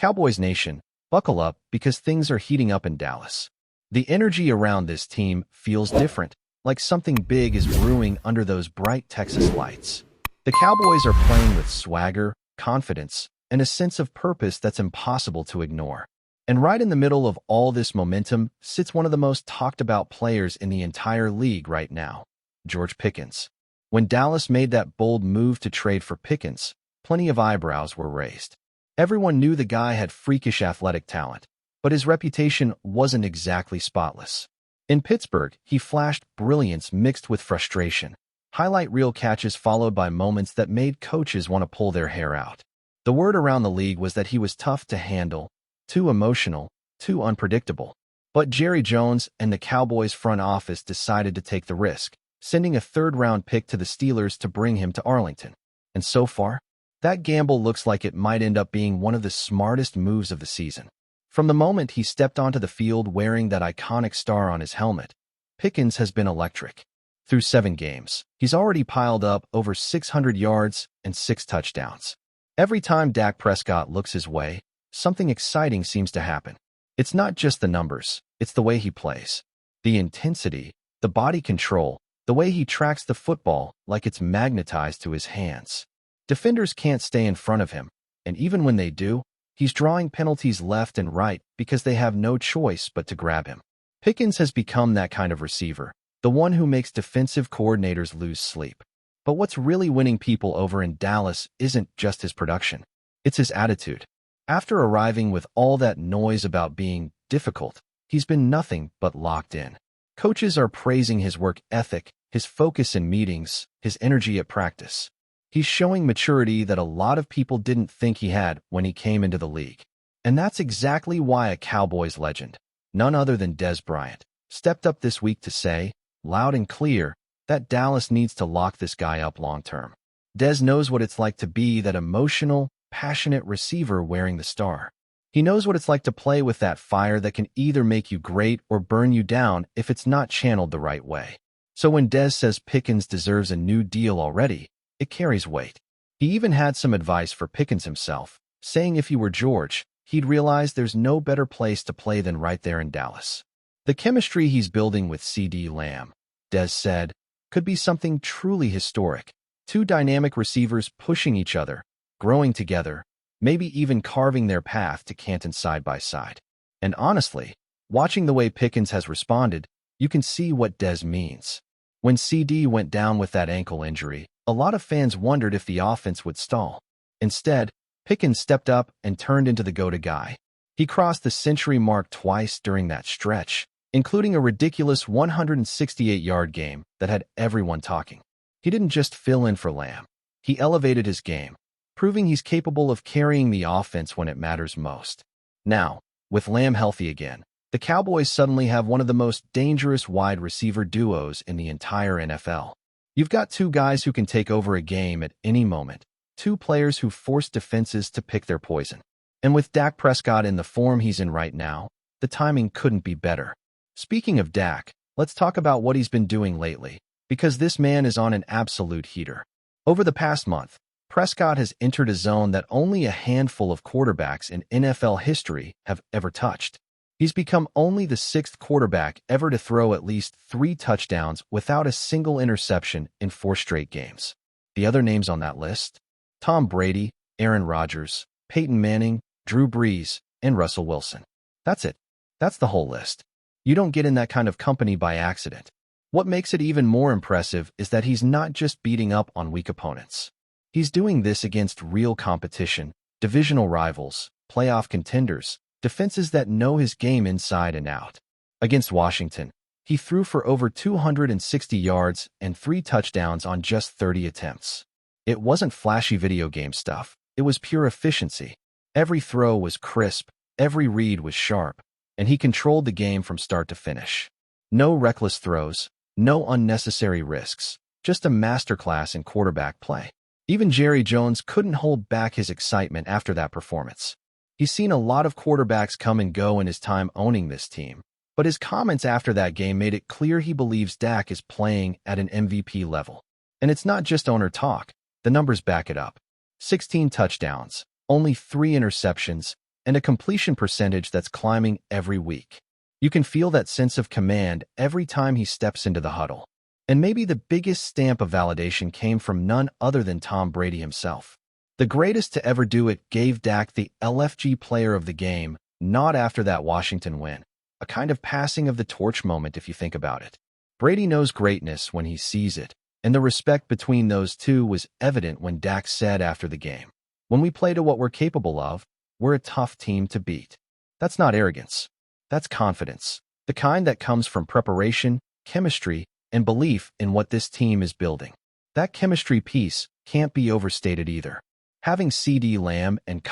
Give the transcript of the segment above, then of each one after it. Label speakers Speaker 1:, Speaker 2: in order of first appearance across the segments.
Speaker 1: Cowboys Nation, buckle up because things are heating up in Dallas. The energy around this team feels different, like something big is brewing under those bright Texas lights. The Cowboys are playing with swagger, confidence, and a sense of purpose that's impossible to ignore. And right in the middle of all this momentum sits one of the most talked about players in the entire league right now, George Pickins. When Dallas made that bold move to trade for Pickens, plenty of eyebrows were raised. Everyone knew the guy had freakish athletic talent, but his reputation wasn't exactly spotless. In Pittsburgh, he flashed brilliance mixed with frustration. Highlight reel catches followed by moments that made coaches want to pull their hair out. The word around the league was that he was tough to handle, too emotional, too unpredictable. But Jerry Jones and the Cowboys front office decided to take the risk, sending a third-round pick to the Steelers to bring him to Arlington. And so far, that gamble looks like it might end up being one of the smartest moves of the season. From the moment he stepped onto the field wearing that iconic star on his helmet, Pickens has been electric. Through 7 games, he's already piled up over 600 yards and 6 touchdowns. Every time Dak Prescott looks his way, something exciting seems to happen. It's not just the numbers, it's the way he plays. The intensity, the body control, the way he tracks the football like it's magnetized to his hands. Defenders can't stay in front of him, and even when they do, he's drawing penalties left and right because they have no choice but to grab him. Pickens has become that kind of receiver, the one who makes defensive coordinators lose sleep. But what's really winning people over in Dallas isn't just his production. It's his attitude. After arriving with all that noise about being difficult, he's been nothing but locked in. Coaches are praising his work ethic, his focus in meetings, his energy at practice. He's showing maturity that a lot of people didn't think he had when he came into the league. And that's exactly why a Cowboys legend, none other than Dez Bryant, stepped up this week to say, loud and clear, that Dallas needs to lock this guy up long-term. Dez knows what it's like to be that emotional, passionate receiver wearing the star. He knows what it's like to play with that fire that can either make you great or burn you down if it's not channeled the right way. So when Dez says Pickens deserves a new deal already, it carries weight. He even had some advice for Pickens himself, saying if he were George, he'd realize there's no better place to play than right there in Dallas. The chemistry he's building with CeeDee Lamb, Dez said, could be something truly historic. 2 dynamic receivers pushing each other, growing together, maybe even carving their path to Canton side by side. And honestly, watching the way Pickens has responded, you can see what Dez means. When CeeDee went down with that ankle injury, a lot of fans wondered if the offense would stall. Instead, Pickens stepped up and turned into the go-to guy. He crossed the century mark twice during that stretch, including a ridiculous 168-yard game that had everyone talking. He didn't just fill in for Lamb. He elevated his game, proving he's capable of carrying the offense when it matters most. Now, with Lamb healthy again, the Cowboys suddenly have one of the most dangerous wide receiver duos in the entire NFL. You've got 2 guys who can take over a game at any moment, 2 players who force defenses to pick their poison. And with Dak Prescott in the form he's in right now, the timing couldn't be better. Speaking of Dak, let's talk about what he's been doing lately, because this man is on an absolute heater. Over the past month, Prescott has entered a zone that only a handful of quarterbacks in NFL history have ever touched. He's become only the 6th quarterback ever to throw at least 3 touchdowns without a single interception in 4 straight games. The other names on that list? Tom Brady, Aaron Rodgers, Peyton Manning, Drew Brees, and Russell Wilson. That's it. That's the whole list. You don't get in that kind of company by accident. What makes it even more impressive is that he's not just beating up on weak opponents. He's doing this against real competition, divisional rivals, playoff contenders, defenses that know his game inside and out. Against Washington, he threw for over 260 yards and 3 touchdowns on just 30 attempts. It wasn't flashy video game stuff. It was pure efficiency. Every throw was crisp, every read was sharp, and he controlled the game from start to finish. No reckless throws, no unnecessary risks, just a masterclass in quarterback play. Even Jerry Jones couldn't hold back his excitement after that performance. He's seen a lot of quarterbacks come and go in his time owning this team, but his comments after that game made it clear he believes Dak is playing at an MVP level. And it's not just owner talk. The numbers back it up. 16 touchdowns, only 3 interceptions, and a completion percentage that's climbing every week. You can feel that sense of command every time he steps into the huddle. And maybe the biggest stamp of validation came from none other than Tom Brady himself. The greatest to ever do it gave Dak the LFG Player of the Game, not after that Washington win. A kind of passing of the torch moment if you think about it. Brady knows greatness when he sees it, and the respect between those two was evident when Dak said after the game, "When we play to what we're capable of, we're a tough team to beat." That's not arrogance. That's confidence. The kind that comes from preparation, chemistry, and belief in what this team is building. That chemistry piece can't be overstated either. Having CeeDee Lamb and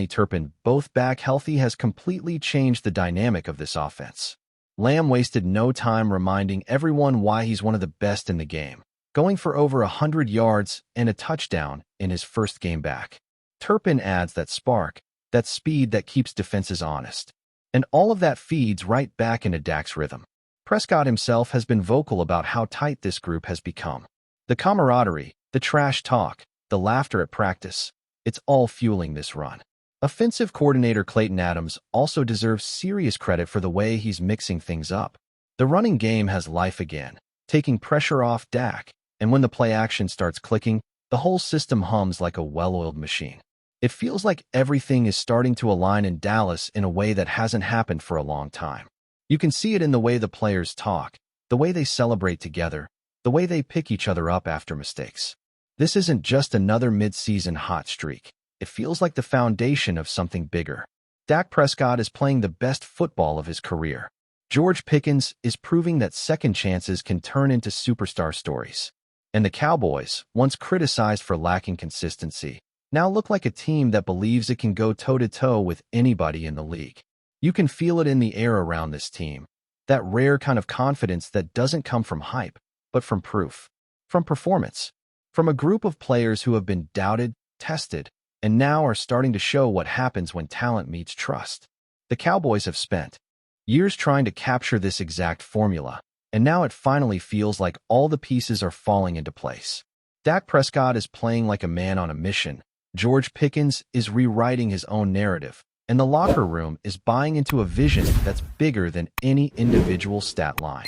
Speaker 1: Turpin both back healthy has completely changed the dynamic of this offense. Lamb wasted no time reminding everyone why he's one of the best in the game, going for over 100 yards and a touchdown in his first game back. Turpin adds that spark, that speed that keeps defenses honest. And all of that feeds right back into Dak's rhythm. Prescott himself has been vocal about how tight this group has become. The camaraderie, the trash talk, the laughter at practice, it's all fueling this run. Offensive coordinator Clayton Adams also deserves serious credit for the way he's mixing things up. The running game has life again, taking pressure off Dak, and when the play action starts clicking, the whole system hums like a well-oiled machine. It feels like everything is starting to align in Dallas in a way that hasn't happened for a long time. You can see it in the way the players talk, the way they celebrate together, the way they pick each other up after mistakes. This isn't just another mid-season hot streak. It feels like the foundation of something bigger. Dak Prescott is playing the best football of his career. George Pickins is proving that second chances can turn into superstar stories. And the Cowboys, once criticized for lacking consistency, now look like a team that believes it can go toe-to-toe with anybody in the league. You can feel it in the air around this team, that rare kind of confidence that doesn't come from hype, but from proof, from performance, from a group of players who have been doubted, tested, and now are starting to show what happens when talent meets trust. The Cowboys have spent years trying to capture this exact formula, and now it finally feels like all the pieces are falling into place. Dak Prescott is playing like a man on a mission. George Pickins is rewriting his own narrative, and the locker room is buying into a vision that's bigger than any individual stat line.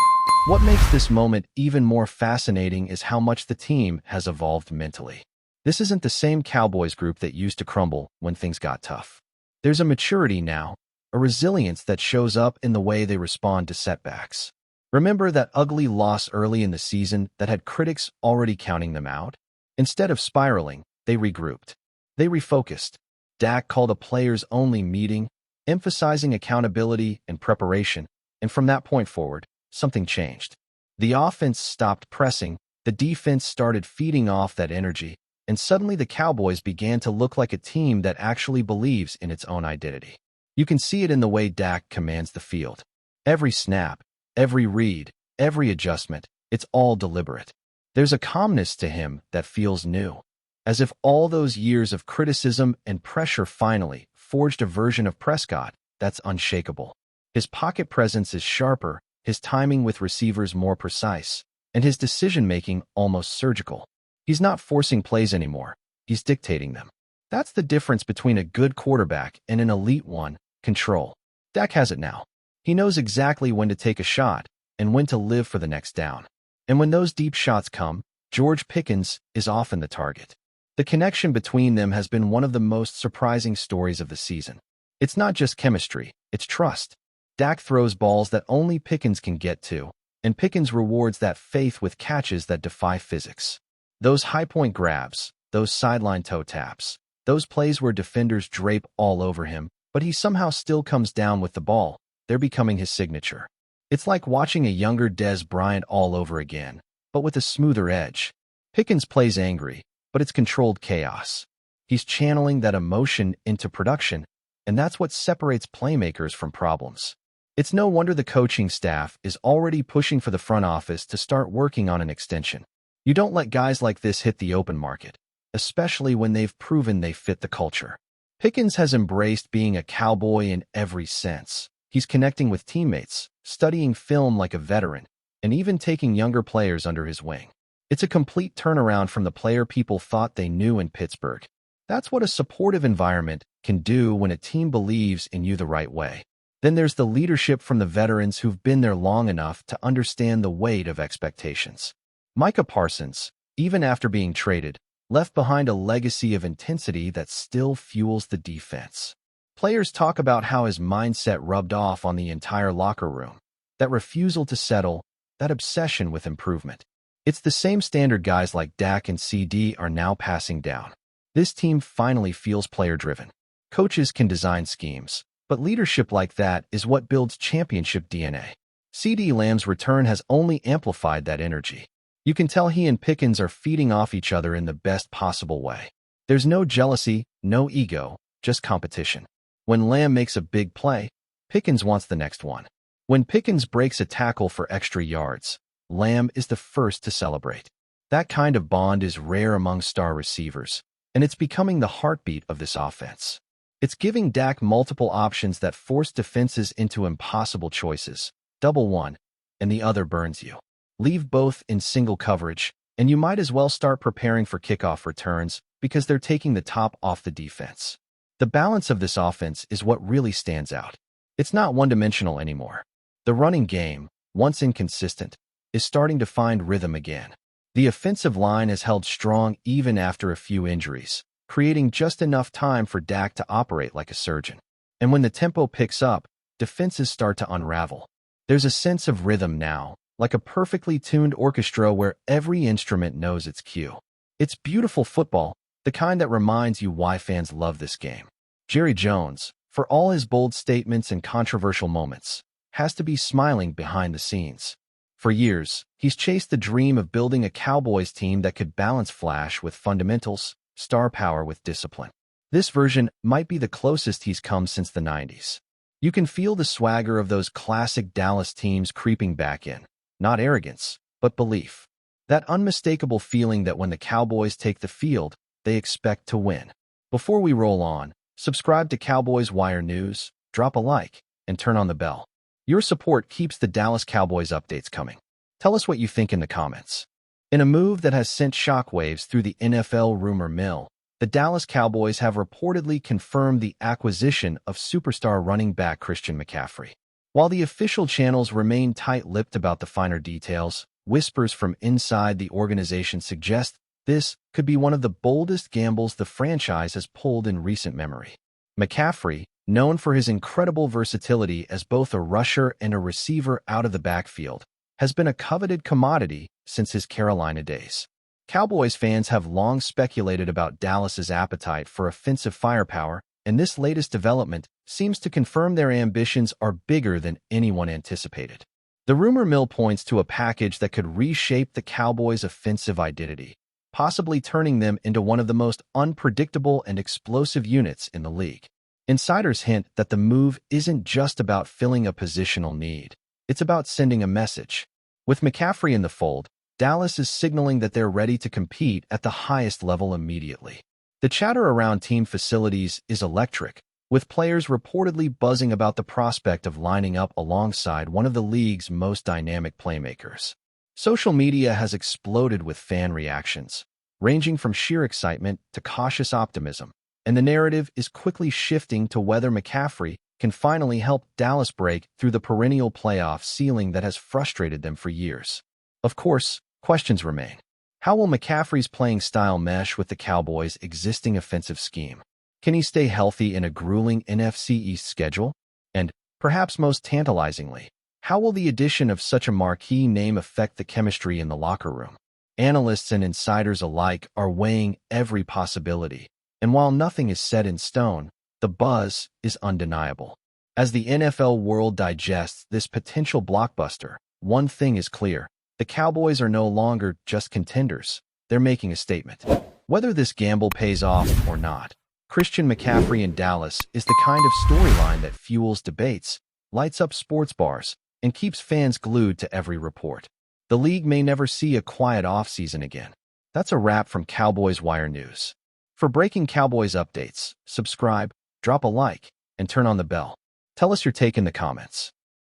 Speaker 1: What makes this moment even more fascinating is how much the team has evolved mentally. This isn't the same Cowboys group that used to crumble when things got tough. There's a maturity now, a resilience that shows up in the way they respond to setbacks. Remember that ugly loss early in the season that had critics already counting them out? Instead of spiraling, they regrouped. They refocused. Dak called a players-only meeting, emphasizing accountability and preparation, and from that point forward, something changed. The offense stopped pressing, the defense started feeding off that energy, and suddenly the Cowboys began to look like a team that actually believes in its own identity. You can see it in the way Dak commands the field. Every snap, every read, every adjustment, it's all deliberate. There's a calmness to him that feels new. As if all those years of criticism and pressure finally forged a version of Prescott that's unshakable. His pocket presence is sharper, his timing with receivers more precise, and his decision-making almost surgical. He's not forcing plays anymore, he's dictating them. That's the difference between a good quarterback and an elite one, control. Dak has it now. He knows exactly when to take a shot and when to live for the next down. And when those deep shots come, George Pickins is often the target. The connection between them has been one of the most surprising stories of the season. It's not just chemistry, it's trust. Dak throws balls that only Pickens can get to, and Pickens rewards that faith with catches that defy physics. Those high-point grabs, those sideline toe taps, those plays where defenders drape all over him, but he somehow still comes down with the ball, they're becoming his signature. It's like watching a younger Dez Bryant all over again, but with a smoother edge. Pickens plays angry, but it's controlled chaos. He's channeling that emotion into production, and that's what separates playmakers from problems. It's no wonder the coaching staff is already pushing for the front office to start working on an extension. You don't let guys like this hit the open market, especially when they've proven they fit the culture. Pickens has embraced being a Cowboy in every sense. He's connecting with teammates, studying film like a veteran, and even taking younger players under his wing. It's a complete turnaround from the player people thought they knew in Pittsburgh. That's what a supportive environment can do when a team believes in you the right way. Then there's the leadership from the veterans who've been there long enough to understand the weight of expectations. Micah Parsons, even after being traded, left behind a legacy of intensity that still fuels the defense. Players talk about how his mindset rubbed off on the entire locker room. That refusal to settle, that obsession with improvement. It's the same standard guys like Dak and CeeDee are now passing down. This team finally feels player-driven. Coaches can design schemes, but leadership like that is what builds championship DNA. CeeDee Lamb's return has only amplified that energy. You can tell he and Pickens are feeding off each other in the best possible way. There's no jealousy, no ego, just competition. When Lamb makes a big play, Pickens wants the next one. When Pickens breaks a tackle for extra yards, Lamb is the first to celebrate. That kind of bond is rare among star receivers, and it's becoming the heartbeat of this offense. It's giving Dak multiple options that force defenses into impossible choices. Double one, and the other burns you. Leave both in single coverage, and you might as well start preparing for kickoff returns because they're taking the top off the defense. The balance of this offense is what really stands out. It's not one-dimensional anymore. The running game, once inconsistent, is starting to find rhythm again. The offensive line has held strong even after a few injuries, creating just enough time for Dak to operate like a surgeon. And when the tempo picks up, defenses start to unravel. There's a sense of rhythm now, like a perfectly tuned orchestra where every instrument knows its cue. It's beautiful football, the kind that reminds you why fans love this game. Jerry Jones, for all his bold statements and controversial moments, has to be smiling behind the scenes. For years, he's chased the dream of building a Cowboys team that could balance flash with fundamentals, star power with discipline. This version might be the closest he's come since the 90s. You can feel the swagger of those classic Dallas teams creeping back in. Not arrogance, but belief. That unmistakable feeling that when the Cowboys take the field, they expect to win. Before we roll on, subscribe to Cowboys Wire News, drop a like, and turn on the bell. Your support keeps the Dallas Cowboys updates coming. Tell us what you think in the comments. In a move that has sent shockwaves through the NFL rumor mill, the Dallas Cowboys have reportedly confirmed the acquisition of superstar running back Christian McCaffrey. While the official channels remain tight-lipped about the finer details, whispers from inside the organization suggest this could be one of the boldest gambles the franchise has pulled in recent memory. McCaffrey, known for his incredible versatility as both a rusher and a receiver out of the backfield, has been a coveted commodity since his Carolina days. Cowboys fans have long speculated about Dallas's appetite for offensive firepower, and this latest development seems to confirm their ambitions are bigger than anyone anticipated. The rumor mill points to a package that could reshape the Cowboys' offensive identity, possibly turning them into one of the most unpredictable and explosive units in the league. Insiders hint that the move isn't just about filling a positional need. It's about sending a message. With McCaffrey in the fold, Dallas is signaling that they're ready to compete at the highest level immediately. The chatter around team facilities is electric, with players reportedly buzzing about the prospect of lining up alongside one of the league's most dynamic playmakers. Social media has exploded with fan reactions, ranging from sheer excitement to cautious optimism, and the narrative is quickly shifting to whether McCaffrey can finally help Dallas break through the perennial playoff ceiling that has frustrated them for years. Of course, questions remain. How will McCaffrey's playing style mesh with the Cowboys' existing offensive scheme? Can he stay healthy in a grueling NFC East schedule? And, perhaps most tantalizingly, how will the addition of such a marquee name affect the chemistry in the locker room? Analysts and insiders alike are weighing every possibility, and while nothing is set in stone, the buzz is undeniable. As the NFL world digests this potential blockbuster, one thing is clear. The Cowboys are no longer just contenders. They're making a statement. Whether this gamble pays off or not, Christian McCaffrey in Dallas is the kind of storyline that fuels debates, lights up sports bars, and keeps fans glued to every report. The league may never see a quiet offseason again. That's a wrap from Cowboys Wire News. For breaking Cowboys updates, subscribe, drop a like, and turn on the bell. Tell us your take in the comments.